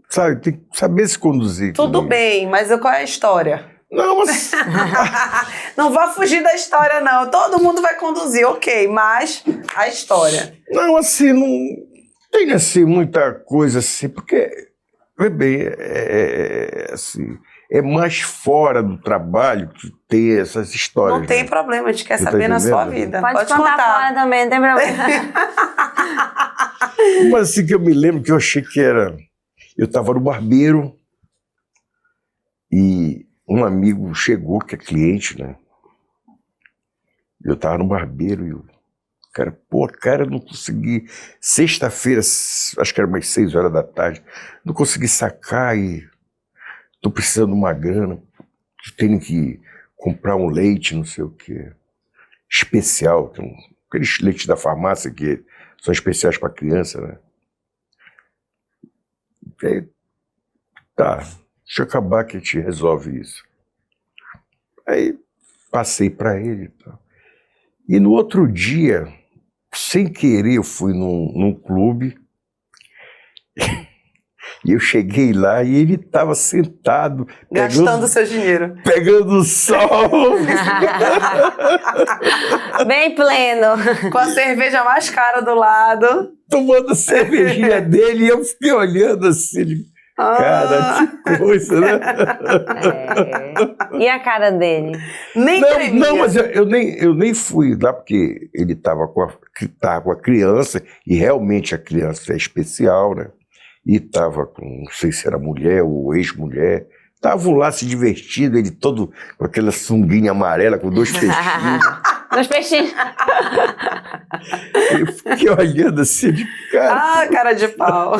sabe, tem que saber se conduzir. Tudo bem, mas qual é a história? Não, mas... Não vá fugir da história, não. Todo mundo vai conduzir, ok, mas a história. Não, assim, não tem assim muita coisa assim, porque, vê bem, assim, é mais fora do trabalho que ter essas histórias. Não tem problema, a gente quer saber na sua vida. Pode contar fora também, não tem problema. Mas assim que eu me lembro que eu achei que era... Eu estava no barbeiro e um amigo chegou, que é cliente, né? Eu tava no barbeiro e o cara, não consegui. Sexta-feira, acho que era umas 6 horas da tarde, não consegui sacar e tô precisando de uma grana. Tenho que comprar um leite, não sei o quê, especial. Tem aqueles leites da farmácia que são especiais para criança, né? E aí, tá. Deixa eu acabar que a gente resolve isso. Aí passei para ele. E no outro dia, sem querer, eu fui num clube. E eu cheguei lá e ele estava sentado. Gastando seu dinheiro. Pegando sol. Bem pleno. Com a cerveja mais cara do lado. Tomando a cervejinha dele e eu fiquei olhando assim. Cara, que coisa, né? E a cara dele? Nem Não, tremia. não, mas eu nem fui lá porque ele estava tava com a criança, e realmente a criança é especial, né? E estava com, não sei se era mulher ou ex-mulher, estavam lá se divertindo, ele todo com aquela sunguinha amarela, com 2 peixinhos. 2 peixinhos. Eu fiquei olhando assim de cara. Ah, cara de pau.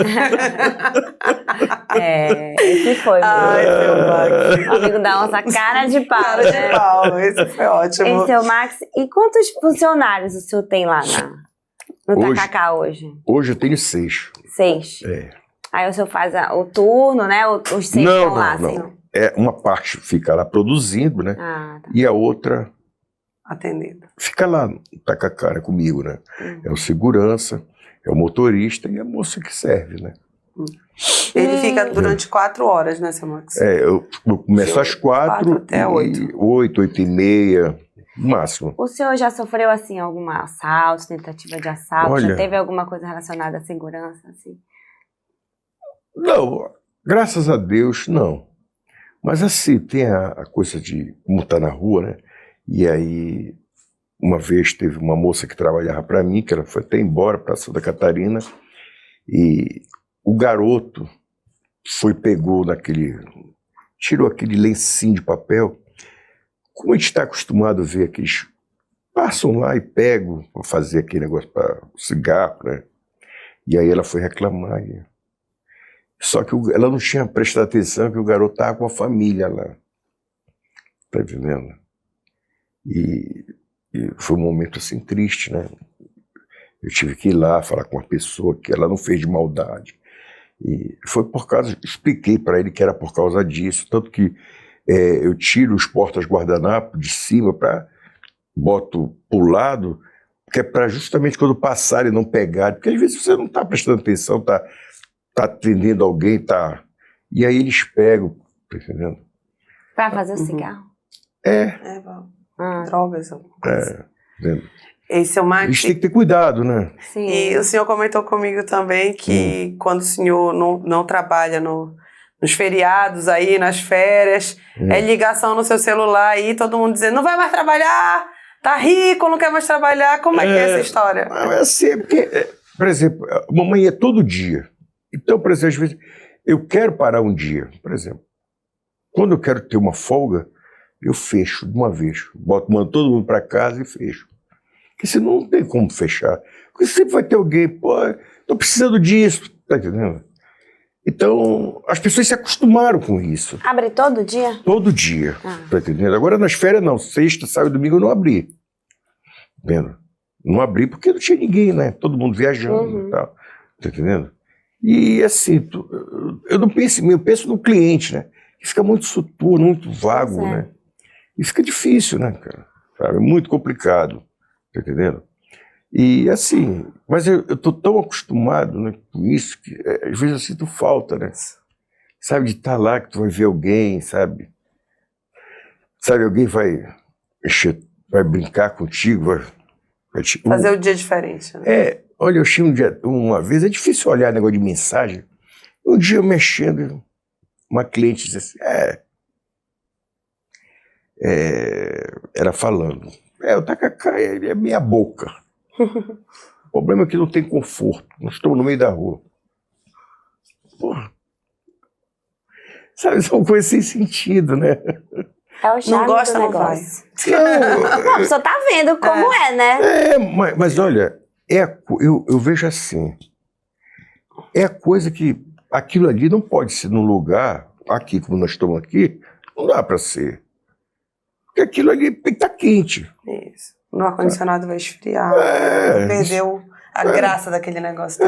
Esse foi. Ai, seu Max. O amigo da onça, cara de pau. Cara né? de pau. Esse foi ótimo. Ei, seu Max, e quantos funcionários o senhor tem lá no Hoje- Tacacá hoje? Hoje eu tenho 6. 6. É. Aí o senhor faz o turno, né? Os 6 estão lá, assim. não. É, uma parte fica lá produzindo, né? Ah, tá. E a outra Atendido. fica lá, tá com a cara comigo, né? É o segurança, é o motorista e a moça que serve, né? Ele fica durante 4 horas, né, seu Max? Eu começo às 4 até 8. 8 e meia, no máximo. O senhor já sofreu, assim, algum assalto, tentativa de assalto? Olha- Já teve alguma coisa relacionada à segurança, assim? Não, graças a Deus, não. Mas assim, tem a coisa de como tá na rua, né? E aí, uma vez teve uma moça que trabalhava para mim, que ela foi até embora para Santa Catarina, e o garoto pegou tirou aquele lencinho de papel. Como a gente está acostumado a ver aqueles, passam lá e pegam para fazer aquele negócio para cigarro, né? E aí ela foi reclamar. Só que ela não tinha prestado atenção que o garoto estava com a família lá. Tá entendendo? E foi um momento assim triste, né? Eu tive que ir lá falar com uma pessoa que ela não fez de maldade. E foi por causa, expliquei para ele que era por causa disso, tanto que eu tiro os portas-guardanapo de cima, boto pro lado, que é para justamente quando passarem não pegarem, porque às vezes você não está prestando atenção, tá atendendo alguém, e aí eles pegam, tá entendendo? Pra fazer o cigarro? É, bom. Drogas. Entendendo? E seu A Max, gente tem que ter cuidado, né? Sim. e o senhor comentou comigo também que quando o senhor não trabalha nos feriados aí, nas férias, é ligação no seu celular aí, todo mundo dizendo, não vai mais trabalhar, tá rico, não quer mais trabalhar. Como é que é essa história? Não, é assim, porque, por exemplo, a mamãe é todo dia. Então, por exemplo, às vezes, eu quero parar um dia, por exemplo. Quando eu quero ter uma folga, eu fecho de uma vez. Mando todo mundo para casa e fecho. Porque senão não tem como fechar. Porque sempre vai ter alguém, pô, tô precisando disso, tá entendendo? Então, as pessoas se acostumaram com isso. Abre todo dia? Todo dia, tá entendendo? Agora nas férias não, sexta, sábado e domingo eu não abri. Entendendo? Não abri porque não tinha ninguém, né? Todo mundo viajando e tal, tá entendendo? E assim, eu não penso em mim, eu penso no cliente, né? Que fica muito soturno, muito vago, né? E fica difícil, né, cara? Sabe? É muito complicado, tá entendendo? E assim, mas eu tô tão acostumado, né, com isso que às vezes eu sinto falta, né? Sabe, de estar lá, que tu vai ver alguém, sabe? Sabe, alguém vai brincar contigo, vai Fazer o dia diferente, né? Olha, eu achei uma vez, é difícil olhar negócio de mensagem. Um dia eu mexendo, uma cliente disse assim, era falando, o tacacá é minha boca. O problema é que não tem conforto, nós estamos no meio da rua. Porra. Sabe, são coisas sem sentido, né? É o charme Não gosta, do não vai. negócio. Não, a pessoa tá vendo como né? Mas olha, eu vejo assim, é a coisa que aquilo ali não pode ser num lugar, aqui como nós estamos aqui, não dá para ser. Porque aquilo ali tem que estar quente. Isso. No ar-condicionado vai esfriar. Perdeu a graça daquele negócio.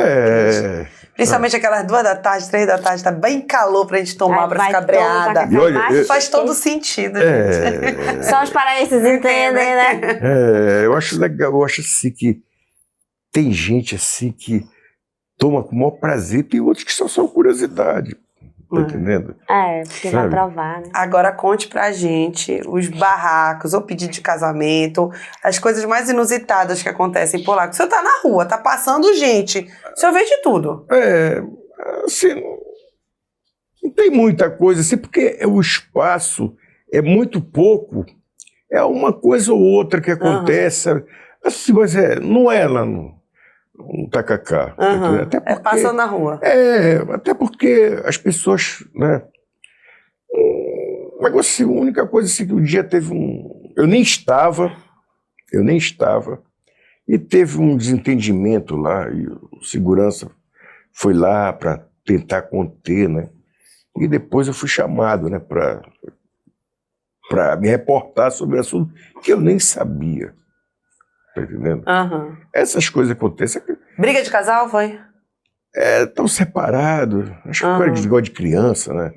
Principalmente aquelas 2 da tarde, 3 da tarde, tá bem calor pra gente tomar, pra ficar breada. E olha, Faz todo sentido, gente. Só os paraenses entendem, né? Eu acho legal, eu acho assim que tem gente assim que toma com o maior prazer, tem outros que só são curiosidade. Tá entendendo? Porque vai provar, né? Agora conte pra gente os barracos, o pedido de casamento, as coisas mais inusitadas que acontecem por lá. Porque o senhor tá na rua, tá passando gente, o senhor vê de tudo. Assim, Não tem muita coisa assim, porque o espaço é muito pouco. É uma coisa ou outra que acontece. Assim, mas não é lá no Tacacá. Até porque, passando na rua. Até porque as pessoas, né? Mas assim, a única coisa assim que um dia teve eu nem estava, e teve um desentendimento lá, e o segurança foi lá para tentar conter, né? E depois eu fui chamado, né, para me reportar sobre o assunto que eu nem sabia. Tá entendendo? Essas coisas acontecem. Briga de casal, foi? Estão separados. Acho que era de negócio de criança, né?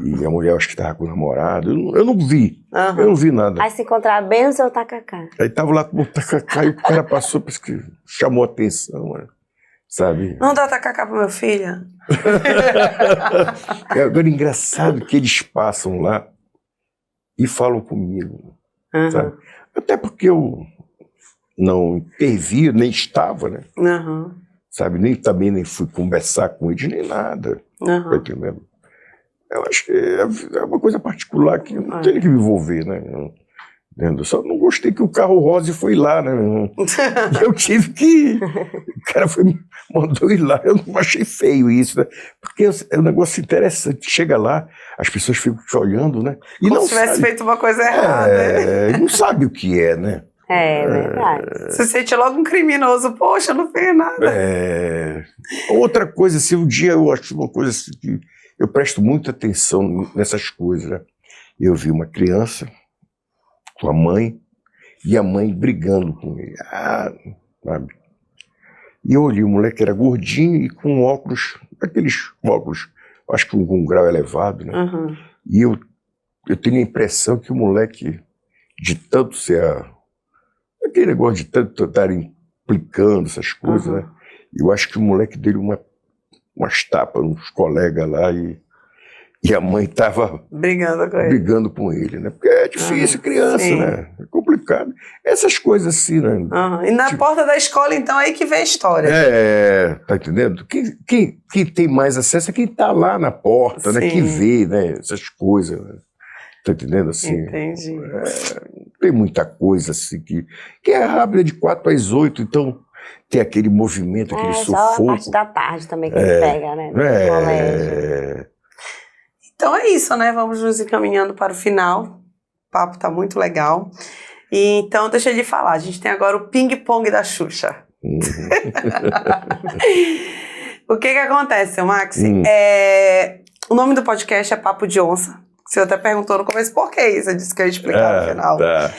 E a mulher acho que estava com o namorado. Eu não vi. Eu não vi nada. Aí se encontraram bem no seu tacacá. Aí tava lá com o tacacá e o cara passou, parece que chamou a atenção, né? Sabe? Não dá tacacá pro meu filho? Agora, engraçado que eles passam lá e falam comigo, sabe? Até porque eu não intervi, nem estava, né? Sabe? Também nem fui conversar com eles, nem nada. Tá entendendo? Eu acho que é uma coisa particular que eu não tenho que me envolver, né? Eu só não gostei que o carro rosa foi lá, né? Eu tive que... O cara mandou ir lá, eu não achei feio isso, né? Porque é um negócio interessante. Chega lá, as pessoas ficam te olhando, né? E como não se tivesse sabe, feito uma coisa errada. não sabe o que é, né? É verdade. Você sente logo um criminoso. Poxa, não fez nada. Outra coisa, assim, um dia eu acho uma coisa assim que eu presto muita atenção nessas coisas, né? Eu vi uma criança com a mãe e a mãe brigando com ele. Sabe? E eu olhei, o moleque era gordinho e com óculos, aqueles óculos, acho que com um grau elevado, né? E eu tenho a impressão que o moleque, de tanto ser aquele negócio de tanto estar implicando essas coisas, né? Eu acho que o moleque deu umas tapas nos colegas lá e a mãe estava brigando com ele, né? Porque é difícil, criança, sim, né? É complicado. Essas coisas assim, né? E na porta da escola, então, aí que vem a história. Tá entendendo? Quem tem mais acesso é quem está lá na porta, né? Que vê, né? Essas coisas, né? Tá entendendo? Assim, entendi. Tem muita coisa assim que é rápida de 4 às 8, então tem aquele movimento, aquele sufoco. Só a parte da tarde também que ele pega, né? No colégio. Então é isso, né? Vamos nos encaminhando para o final. O papo tá muito legal. E então, deixa eu lhe falar. A gente tem agora o ping-pong da Xuxa. O que acontece, seu Maxi? O nome do podcast é Papo de Onça. Você até perguntou no começo por que isso. Eu disse que eu ia explicar no final. Tá.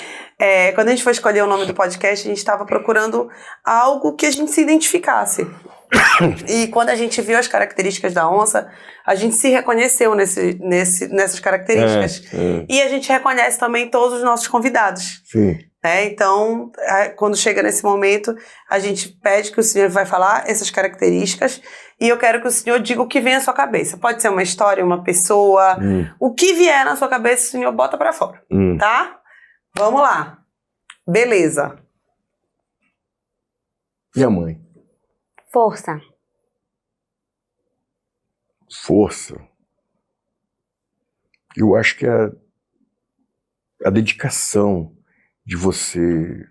Quando a gente foi escolher o nome do podcast, a gente estava procurando algo que a gente se identificasse. E quando a gente viu as características da onça, a gente se reconheceu nessas características. E a gente reconhece também todos os nossos convidados. Sim. Então, quando chega nesse momento, a gente pede que o senhor vai falar essas características e eu quero que o senhor diga o que vem à sua cabeça. Pode ser uma história, uma pessoa, o que vier na sua cabeça, o senhor bota pra fora, tá? Vamos lá. Beleza. E a mãe? Força. Força. Eu acho que a dedicação de você,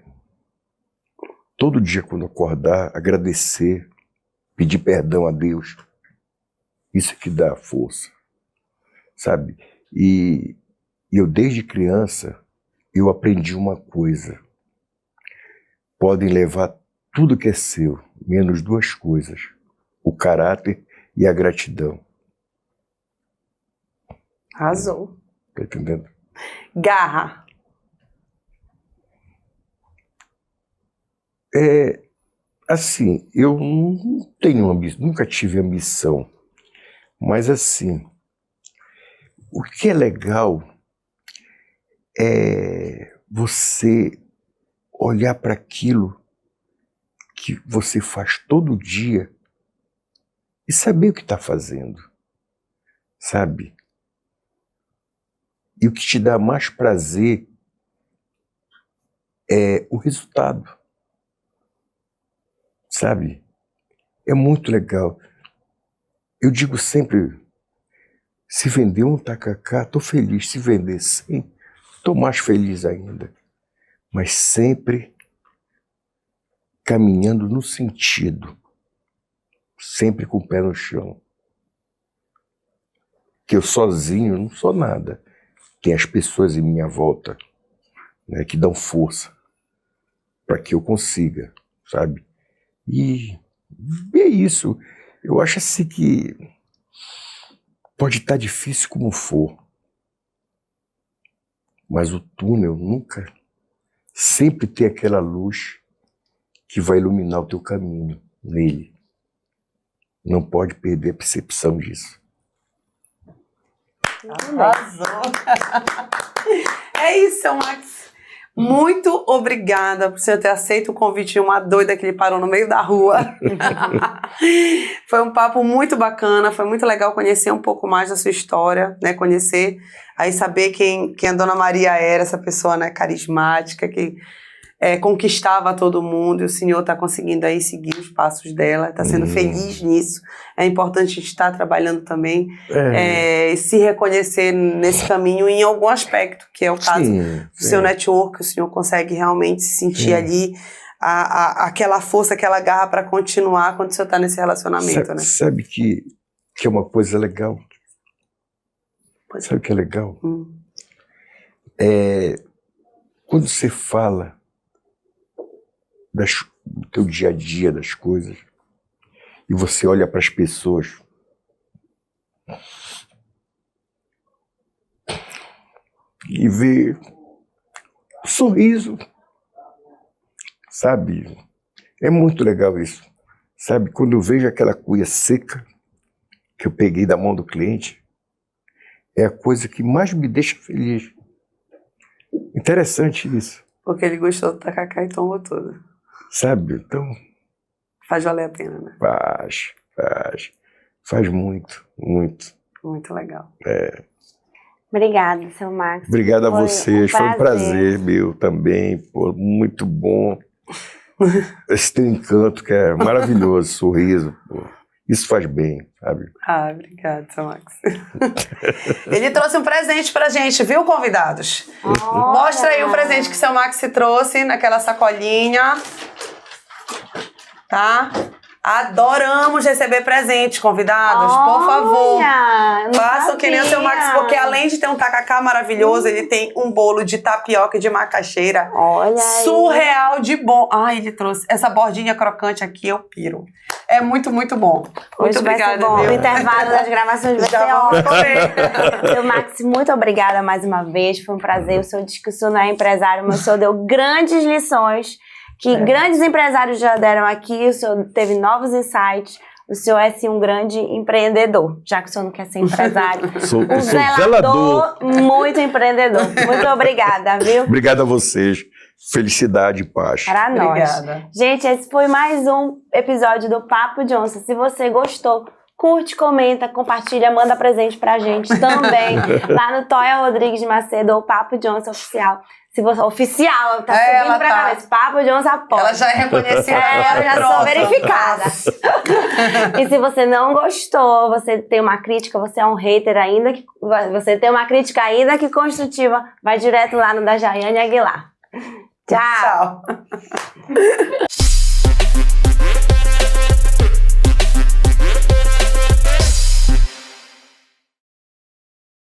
todo dia quando acordar, agradecer, pedir perdão a Deus, isso é que dá força, sabe? E eu desde criança, eu aprendi uma coisa: podem levar tudo que é seu, menos 2 coisas, o caráter e a gratidão. Arrasou. Tá entendendo? Garra. Assim, eu não tenho nunca tive ambição, mas assim, o que é legal é você olhar para aquilo que você faz todo dia e saber o que está fazendo, sabe? E o que te dá mais prazer é o resultado, sabe? É muito legal. Eu digo sempre, Se vender um tacacá, estou feliz. Se vender 100, estou mais feliz ainda. Mas sempre caminhando no sentido, sempre com o pé no chão. Que eu sozinho não sou nada. Tem as pessoas em minha volta, né, que dão força para que eu consiga, sabe? E é isso. Eu acho assim que pode estar difícil como for, mas o túnel nunca, sempre tem aquela luz que vai iluminar o teu caminho nele. Não pode perder a percepção disso. Arrasou. É isso, seu Max. Muito obrigada por você ter aceito o convite de uma doida que ele parou no meio da rua. Foi um papo muito bacana, foi muito legal conhecer um pouco mais da sua história, né? Conhecer, aí saber quem a Dona Maria era, essa pessoa, né, carismática, que conquistava todo mundo, e o senhor está conseguindo aí seguir os passos dela, está sendo feliz nisso. É importante a gente estar trabalhando também, se reconhecer nesse caminho em algum aspecto, que é o caso do seu network, o senhor consegue realmente se sentir ali aquela força, aquela garra para continuar quando o senhor está nesse relacionamento, né? Sabe que é uma coisa legal? Sabe o que é legal? Quando você fala do teu dia a dia, das coisas, e você olha para as pessoas e vê um sorriso, sabe? É muito legal isso, sabe? Quando eu vejo aquela cuia seca que eu peguei da mão do cliente, é a coisa que mais me deixa feliz. Interessante isso. Porque ele gostou do tacacá e tomou tudo. Sabe? Então... Faz valer a pena, né? Faz muito, muito. Muito legal. Obrigada, seu Max. Obrigado a vocês, foi um prazer meu também, pô, muito bom. Esse teu encanto que é maravilhoso, sorriso, pô. Isso faz bem, sabe? Obrigado, seu Max. Ele trouxe um presente pra gente, viu, convidados? Mostra aí o presente que seu Max trouxe naquela sacolinha. Tá? Adoramos receber presentes, convidados. Por favor, façam que nem o seu Max, porque além de ter um tacacá maravilhoso, ele tem um bolo de tapioca e de macaxeira. Olha surreal aí. De bom. Ai, ele trouxe essa bordinha crocante aqui, eu piro. É muito, muito bom. Muito obrigada. O intervalo das gravações vai ser ótimo. Seu Max, muito obrigada mais uma vez. Foi um prazer. O senhor disse que o senhor não é empresário, mas o senhor deu grandes lições que grandes empresários já deram aqui. O senhor teve novos insights. O senhor é, sim, um grande empreendedor, já que o senhor não quer ser empresário. Sou zelador, muito empreendedor. Muito obrigada, viu? Obrigado a vocês. Felicidade e paz. Para nós. Obrigada. Gente, esse foi mais um episódio do Papo de Onça. Se você gostou, curte, comenta, compartilha, manda presente pra gente também. Lá no Toia Rodrigues de Macedo, ou Papo de Onça Oficial. Se você, oficial, tá subindo pra cabeça. Papo de Onça pode. Ela já é reconhecida. Eu já sou verificada. E se você não gostou, você tem uma crítica, você é um hater ainda, você tem uma crítica ainda que construtiva, vai direto lá no da Jaiane Aguilar. Tchau.